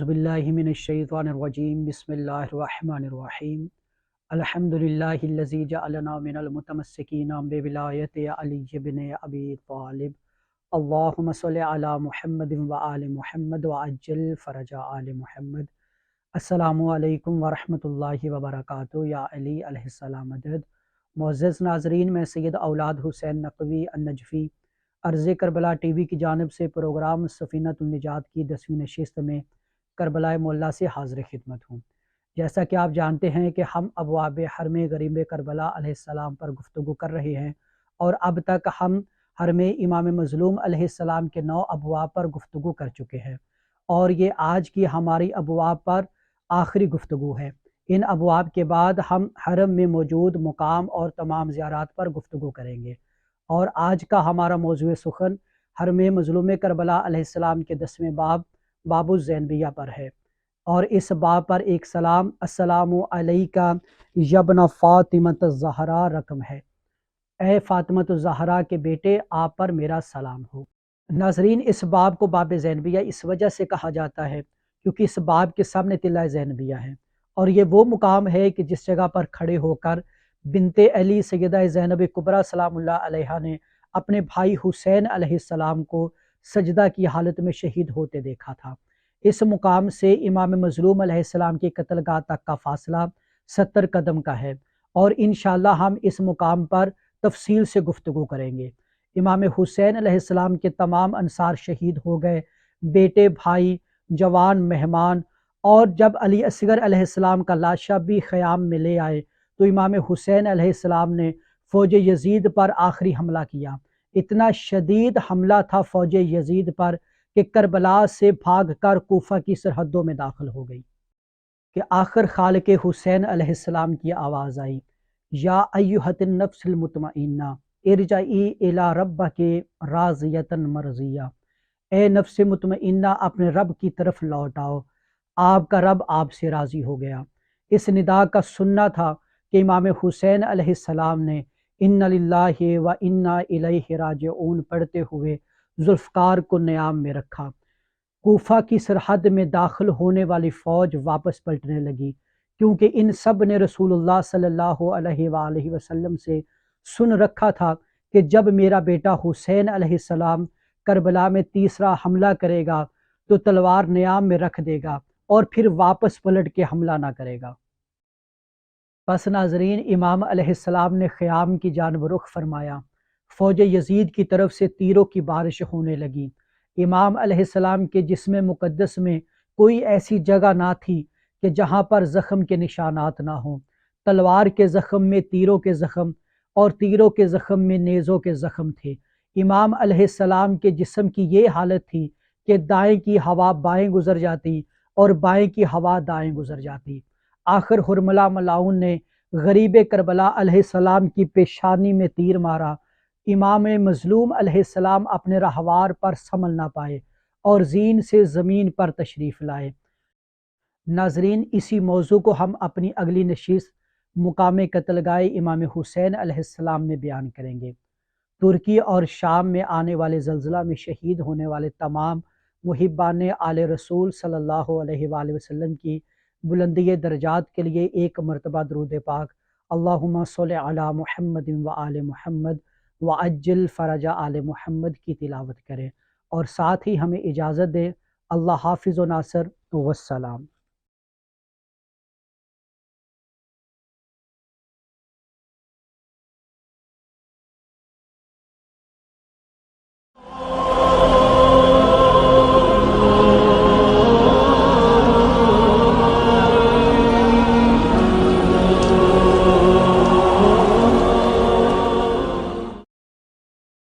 اعوذ باللہ من الشیطان الرجیم بسم اللہ الرحمن الرحیم الحمد للہ الذی جعلنا من المتمسکین بولایت علی بن ابی طالب اللہم صلی علی محمد وآل محمد وعجل فرج آل محمد۔ السلام علیکم ورحمۃ اللہ وبرکاتہ۔ یا علی علیہ السلام مدد۔ معزز ناظرین، میں سید اولاد حسین نقوی النجفی عرض کربلا ٹی وی کی جانب سے پروگرام سفینۃ النجات کی 10ویں نشست میں کربلا معلیٰ سے حاضر خدمت ہوں۔ جیسا کہ آپ جانتے ہیں کہ ہم ابواب حرم غریب کربلا علیہ السلام پر گفتگو کر رہے ہیں، اور اب تک ہم حرم امام مظلوم علیہ السلام کے 9 ابواب پر گفتگو کر چکے ہیں، اور یہ آج کی ہماری ابواب پر آخری گفتگو ہے۔ ان ابواب کے بعد ہم حرم میں موجود مقام اور تمام زیارات پر گفتگو کریں گے، اور آج کا ہمارا موضوع سخن حرم مظلوم کربلا علیہ السلام کے 10ویں باب باب الزینبیہ پر ہے، اور اس باب پر ایک سلام السلام علیکہ یبن فاطمۃ الزہرا رقم ہے۔ اے فاطمۃ الزہرا کے بیٹے، آپ پر میرا سلام ہو۔ ناظرین، اس باب کو باب زینبیہ اس وجہ سے کہا جاتا ہے کیونکہ اس باب کے سامنے تلہ زینبیہ ہے، اور یہ وہ مقام ہے کہ جس جگہ پر کھڑے ہو کر بنت علی سیدہ زینب کبریٰ سلام اللہ علیہا نے اپنے بھائی حسین علیہ السلام کو سجدہ کی حالت میں شہید ہوتے دیکھا تھا۔ اس مقام سے امام مظلوم علیہ السلام کی قتل گاہ تک کا فاصلہ 70 قدم کا ہے، اور انشاءاللہ ہم اس مقام پر تفصیل سے گفتگو کریں گے۔ امام حسین علیہ السلام کے تمام انصار شہید ہو گئے، بیٹے، بھائی، جوان، مہمان، اور جب علی اصغر علیہ السلام کا لاشا بھی خیام میں لے آئے تو امام حسین علیہ السلام نے فوج یزید پر آخری حملہ کیا۔ اتنا شدید حملہ تھا فوج یزید پر کہ کربلا سے بھاگ کر کوفہ کی سرحدوں میں داخل ہو گئی، کہ آخر خالق حسین علیہ السلام کی آواز آئی، یا ایہۃ النفس المطمئنہ ارجعی الی ربک راضیۃ مرضیہ۔ اے نفس مطمئنہ، اپنے رب کی طرف لوٹ آؤ، آپ کا رب آپ سے راضی ہو گیا۔ اس ندا کا سننا تھا کہ امام حسین علیہ السلام نے ان للہ و انا الیہ راجعون پڑھتے ہوئے ذوالفقار کو نیام میں رکھا۔ کوفہ کی سرحد میں داخل ہونے والی فوج واپس پلٹنے لگی، کیونکہ ان سب نے رسول اللہ صلی اللہ علیہ وآلہ وسلم سے سن رکھا تھا کہ جب میرا بیٹا حسین علیہ السلام کربلا میں تیسرا حملہ کرے گا تو تلوار نیام میں رکھ دے گا اور پھر واپس پلٹ کے حملہ نہ کرے گا۔ پس ناظرین، امام علیہ السلام نے خیام کی جانب رخ فرمایا۔ فوج یزید کی طرف سے تیروں کی بارش ہونے لگی۔ امام علیہ السلام کے جسم مقدس میں کوئی ایسی جگہ نہ تھی کہ جہاں پر زخم کے نشانات نہ ہوں۔ تلوار کے زخم میں تیروں کے زخم، اور تیروں کے زخم میں نیزوں کے زخم تھے۔ امام علیہ السلام کے جسم کی یہ حالت تھی کہ دائیں کی ہوا بائیں گزر جاتی اور بائیں کی ہوا دائیں گزر جاتی۔ آخر حرملہ ملعون نے غریب کربلا علیہ السلام کی پیشانی میں تیر مارا۔ امام مظلوم علیہ السلام اپنے رہوار پر سنبھل نہ پائے اور زین سے زمین پر تشریف لائے۔ ناظرین، اسی موضوع کو ہم اپنی اگلی نشست مقام قتل گاہ امام حسین علیہ السلام میں بیان کریں گے۔ ترکی اور شام میں آنے والے زلزلہ میں شہید ہونے والے تمام محبان آل رسول صلی اللہ علیہ وآلہ وسلم کی بلندی درجات کے لیے ایک مرتبہ درود پاک اللہم صلی علی محمد وآل محمد وعجل فرج آل محمد کی تلاوت کریں، اور ساتھ ہی ہمیں اجازت دیں۔ اللہ حافظ و ناصر، والسلام۔